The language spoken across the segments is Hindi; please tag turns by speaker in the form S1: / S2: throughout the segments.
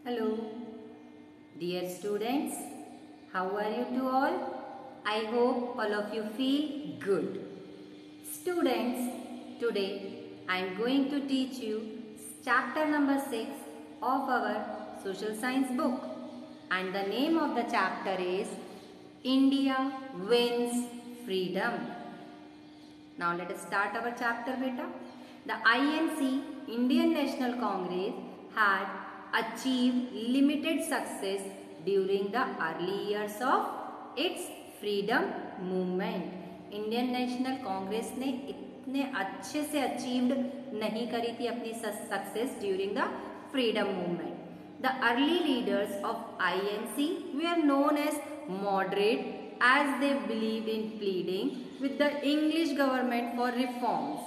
S1: Hello, dear students. How are you to all? I hope all of you feel good. Students, today I am going to teach you chapter number 6 of our social science book, and the name of the chapter is India Wins Freedom. Now let us start our chapter, beta. The INC, Indian National Congress, had achieved limited success during the early years of its freedom movement. Indian National Congress ने इतने अच्छे से अचीव्ड नहीं करी थी अपनी success during the freedom movement. The early leaders of INC were known as moderate, as they believed in pleading with the English government for reforms.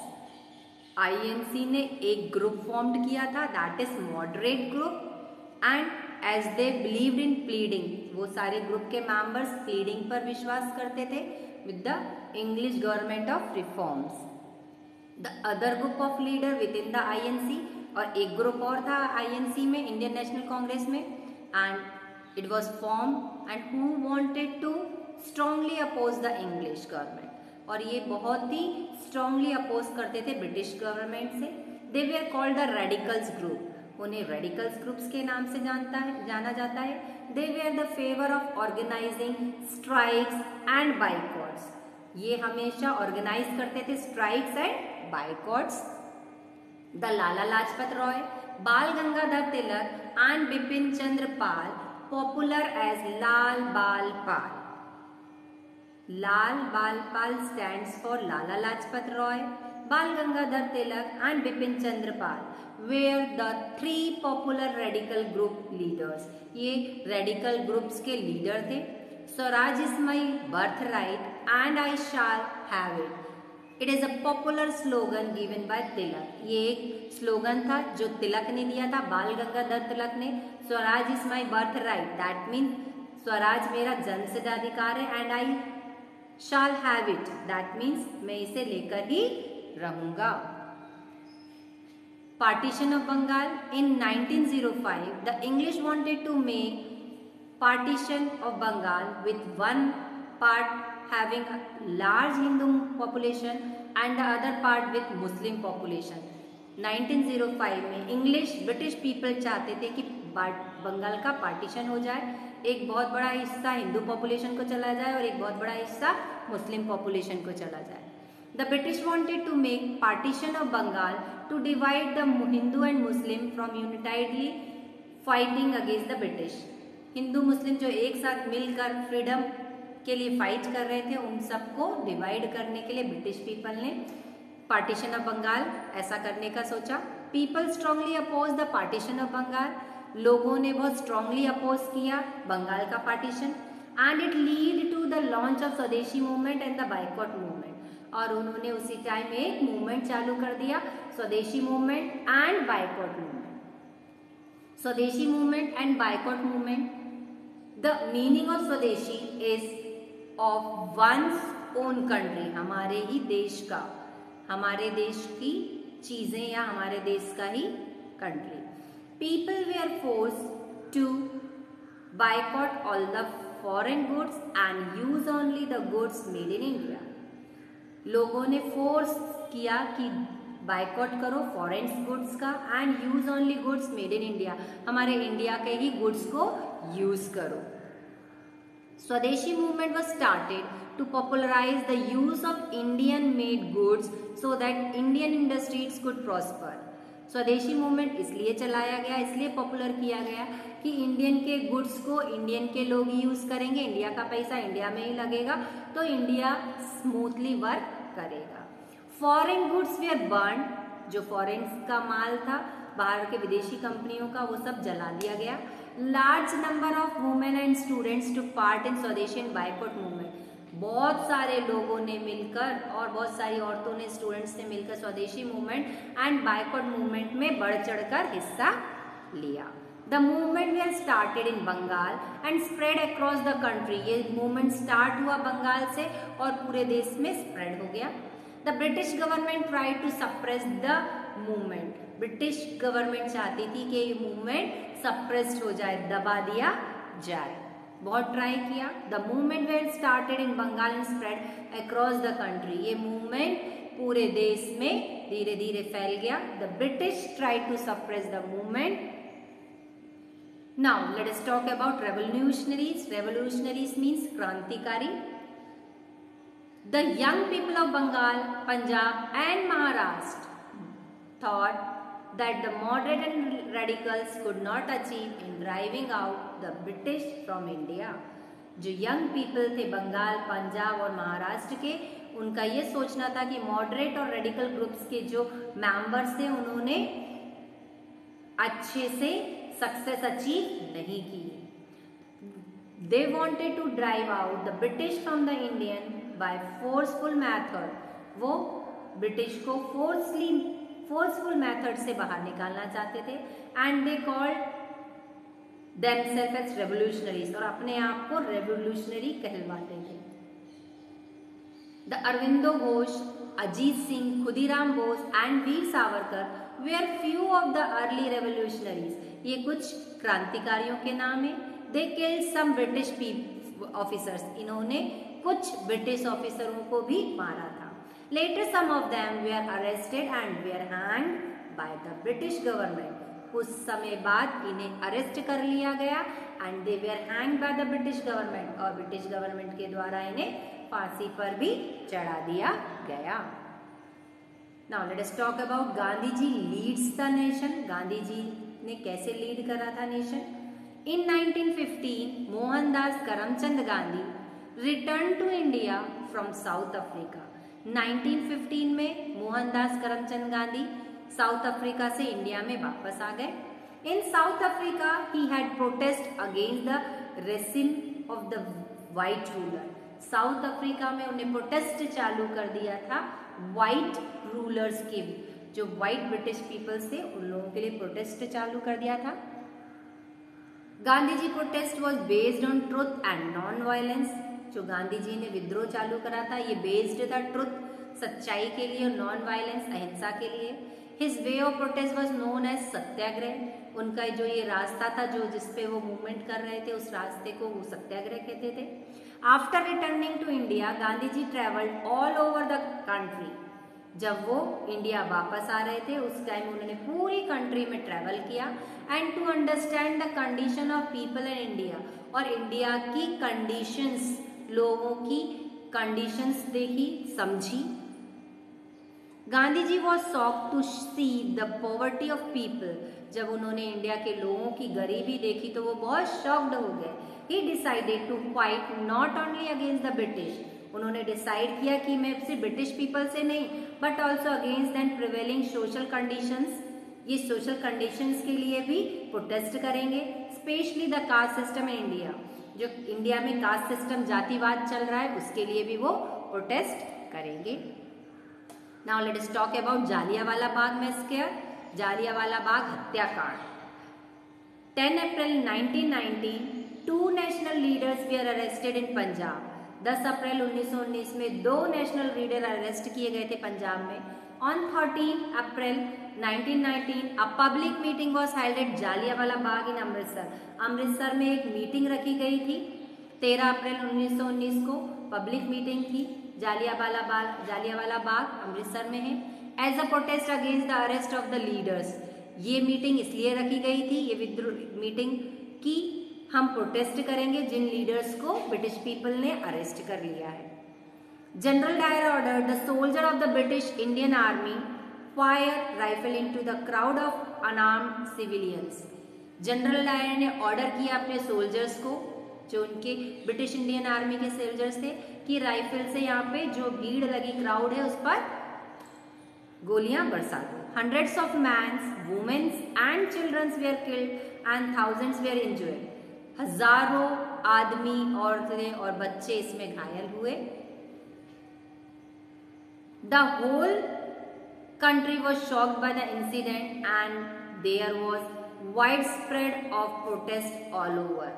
S1: INC ने एक ग्रुप फॉर्म्ड किया था, that is moderate group, and as they believed in pleading, वो सारे ग्रुप के मेंबर्स प्लीडिंग पर विश्वास करते थे with the English government of reforms. The other group of leader with in the INC, और एक ग्रुप और था INC में, इंडियन नेशनल कांग्रेस में, and it was form and who wanted to strongly oppose the English government, और ये बहुत ही स्ट्रांगली अपोज करते थे ब्रिटिश गवर्नमेंट से. They were called the radicals group, उन्हें रेडिकल्स ग्रुप्स के नाम से जाना जाता है. They were the favour of organising strikes and boycotts, ये हमेशा ऑर्गेनाइज करते थे strikes and boycotts. The Lala Lajpat Rai, Bal Gangadhar Tilak and Bipin Chandra Pal, popular as Lal Bal Pal. Lal Bal Pal stands for Lala Lajpat Roy, Bal Gangadhar Tilak and Bipin Chandra Pal were the three popular radical group leaders. ये radical groups के leader थे. Swaraj is my birthright and I shall have it. It is a popular slogan given by Tilak. ये एक स्लोगन था जो तिलक ने दिया था, बाल गंगाधर तिलक ने. Swaraj is my birthright, that means Swaraj मेरा जन्मसिद्धाधिकार है, and I shall have it, that means मैं इसे लेकर ही रहूंगा. Partition of Bengal in 1905, the English wanted to make partition of Bengal with one part having a large Hindu population and the other part with Muslim population. 1905 में इंग्लिश ब्रिटिश पीपल चाहते थे कि बंगाल का पार्टीशन हो जाए, एक बहुत बड़ा हिस्सा हिंदू पॉपुलेशन को चला जाए और एक बहुत बड़ा हिस्सा मुस्लिम पॉपुलेशन को चला जाए. The British wanted to make partition of Bengal to divide the Hindu and Muslim from unitedly fighting against the British. Hindu Muslim जो एक साथ मिलकर फ्रीडम के लिए फाइट कर रहे थे, उन सबको डिवाइड करने के लिए ब्रिटिश पीपल ने पार्टीशन ऑफ बंगाल ऐसा करने का सोचा. People strongly oppose the partition of Bengal, लोगों ने बहुत स्ट्रांगली अपोज किया बंगाल का partition, and it lead to the launch of Swadeshi movement and the boycott movement. और उन्होंने उसी टाइम एक मूवमेंट चालू कर दिया, Swadeshi movement and boycott movement. Swadeshi movement and boycott movement, the meaning of Swadeshi is of one's own country, हमारे ही देश का, हमारे देश की चीजें या हमारे देश का ही country. People were forced to boycott all the foreign goods and use only the goods made in India. लोगों ने फोर्स किया कि बाइकॉट करो फॉरेन गुड्स का and use only goods made in India, हमारे इंडिया के ही गुड्स को यूज करो. स्वदेशी movement was started to popularize the use of Indian made goods so that Indian industries could prosper. स्वदेशी मूवमेंट इसलिए चलाया गया, इसलिए पॉपुलर किया गया कि इंडियन के गुड्स को इंडियन के लोग ही यूज करेंगे, इंडिया का पैसा इंडिया में ही लगेगा तो इंडिया स्मूथली वर्क करेगा. फॉरेन गुड्स वेयर बर्न, जो फॉरेन का माल था बाहर के विदेशी कंपनियों का, वो सब जला दिया गया. Large number of women and students took part in स्वदेशी एंड बाइकॉट मूवमेंट. बहुत सारे लोगों ने मिलकर और बहुत सारी औरतों ने, स्टूडेंट्स ने मिलकर स्वदेशी मूवमेंट एंड बाइकॉट मूवमेंट में बढ़ चढ़कर हिस्सा लिया. The movement were started in Bengal and spread across the country. ये मूवमेंट स्टार्ट हुआ बंगाल से और पूरे देश में स्प्रेड हो गया. The British government tried to suppress the movement. British government चाहती थी कि ये मूवमेंट सप्रेस्ड हो जाए, दबा दिया जाए। बहुत ट्राई किया। The movement were started in Bengal and spread across the country. ये मूवमेंट पूरे देश में धीरे धीरे फैल गया। The British try to suppress the movement. Now let us talk about revolutionaries. Revolutionaries means क्रांतिकारी। The young people of Bengal, Punjab and Maharashtra thought that the moderate and radicals could not achieve in driving out the British from India. जो यंग पीपल थे बंगाल, पंजाब और महाराष्ट्र के, उनका ये सोचना था कि मॉडरेट और रेडिकल ग्रुप्स के जो मेंबर्स थे उन्होंने अच्छे से सक्सेस अचीव नहीं की। They wanted to drive out the British from the Indian by forceful method. वो ब्रिटिश को फोर्सफुल मेथड से बाहर निकालना चाहते थे। And they called themselves as revolutionaries, और अपने आप को रेवोल्यूशनरी कहलवाते थे। The Aurobindo Ghosh, Ajit Singh, Khudiram Bose and Veer Savarkar were few of the early revolutionaries. ये कुछ क्रांतिकारियों के नाम है। They killed some British officers. इन्होंने कुछ ब्रिटिश ऑफिसरों को भी मारा था। Later some of them were arrested and were hanged by the British government. कुछ समय बाद इन्हें अरेस्ट कर लिया गया and they were hanged by the British government, और ब्रिटिश गवर्नमेंट के द्वारा इन्हें फांसी पर भी चढ़ा दिया गया। Now let us talk about Gandhi ji leads the nation. Gandhi ji ने कैसे लीड करा था nation. In 1915 Mohandas Karamchand Gandhi return to India from South Africa. 1915 में मोहनदास करमचंद गांधी साउथ अफ्रीका से इंडिया में वापस आ गए। In South Africa he had protest against the regime of the white ruler. South Africa में उन्हें प्रोटेस्ट चालू कर दिया था व्हाइट रूलर्स के, जो व्हाइट ब्रिटिश पीपल्स थे उन लोगों के लिए प्रोटेस्ट चालू कर दिया था। Gandhi ji protest was based on truth and non violence. जो गांधी जी ने विद्रोह चालू करा था ये बेस्ड था ट्रुथ, सच्चाई के लिए, और नॉन वायलेंस, अहिंसा के लिए। His way of protest was known as Satyagraha. उनका जो ये रास्ता था जो जिसपे वो मूवमेंट कर रहे थे उस रास्ते को वो सत्याग्रह कहते थे। After returning to India Gandhi ji travelled all over the country. जब वो इंडिया वापस आ रहे थे उस टाइम उन्होंने पूरी कंट्री में ट्रेवल किया and to understand the condition of people in India. और इंडिया की कंडीशंस, लोगों की कंडीशंस देखी, समझी। Gandhi ji was shocked to see the poverty of people. जब उन्होंने इंडिया के लोगों की गरीबी देखी तो वो बहुत शॉक्ड हो गए। He decided to fight not only against the British. उन्होंने डिसाइड किया कि मैं सिर्फ ब्रिटिश पीपल से नहीं but also against than prevailing social conditions. ये सोशल कंडीशंस के लिए भी प्रोटेस्ट करेंगे, specially the caste system in India. जो इंडिया में कास्ट सिस्टम, जातिवाद चल रहा है, उसके लिए भी वो प्रोटेस्ट करेंगे। Now let us talk about Jallianwala Bagh massacre. Jallianwala Bagh हत्याकांड। 10 अप्रैल 1919 2 national leaders were arrested in Punjab. 10 अप्रैल 1919 में 2 नेशनल लीडर अरेस्ट किए गए थे पंजाब में। On 13 April 1919 a public meeting was held at Jallianwala Bagh in Amritsar. Amritsar में एक मीटिंग रखी गई थी। 13 अप्रैल 1919 को पब्लिक मीटिंग थी। जालियांवाला बाग अमृतसर में है। As a protest against the arrest of the leaders. ये मीटिंग इसलिए रखी गई थी, ये विद्रोह मीटिंग की हम प्रोटेस्ट करेंगे जिन लीडर्स को ब्रिटिश पीपल ने अरेस्ट कर लिया है। General Dyer order the soldier of the British Indian army fire rifle into the crowd of unarmed civilians. General Dyer ने ऑर्डर किया अपने सोल्जर्स को, जो उनके ब्रिटिश इंडियन आर्मी के सोल्जर्स थे, कि राइफल से यहाँ पे जो भीड़ लगी क्राउड है उस पर गोलियां बरसा दो। Hundreds of mans, womens and childrens were killed and thousands were injured. हजारों आदमी, औरतें और बच्चे इसमें घायल हुए। The whole country was shocked by the incident and there was widespread of protest all over.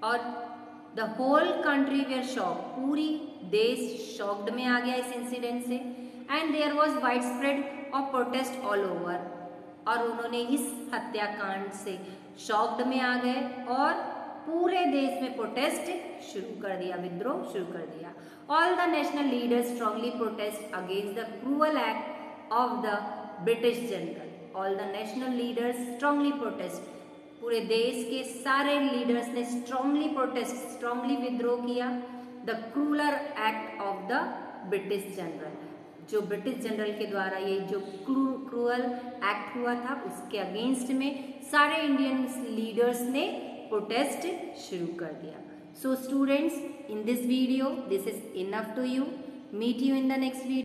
S1: और the whole country were shocked. पूरी देश shocked में आ गया इस इंसिडेंट से and there was widespread of protest all over. और उन्होंने इस हत्याकांड से शॉक्ड में आ गए और पूरे देश में प्रोटेस्ट शुरू कर दिया, विद्रोह शुरू कर दिया। All the national leaders strongly protest against the cruel act of the British general. All the national leaders strongly protest, पूरे देश के सारे लीडर्स ने स्ट्रांगली प्रोटेस्ट, स्ट्रांगली विद्रोह किया the crueller act of the British general, जो ब्रिटिश जनरल के द्वारा ये जो क्रूअल एक्ट हुआ था उसके अगेंस्ट में सारे इंडियन लीडर्स ने प्रोटेस्ट शुरू कर दिया। So students, in this video this is enough to you. Meet you in the next video.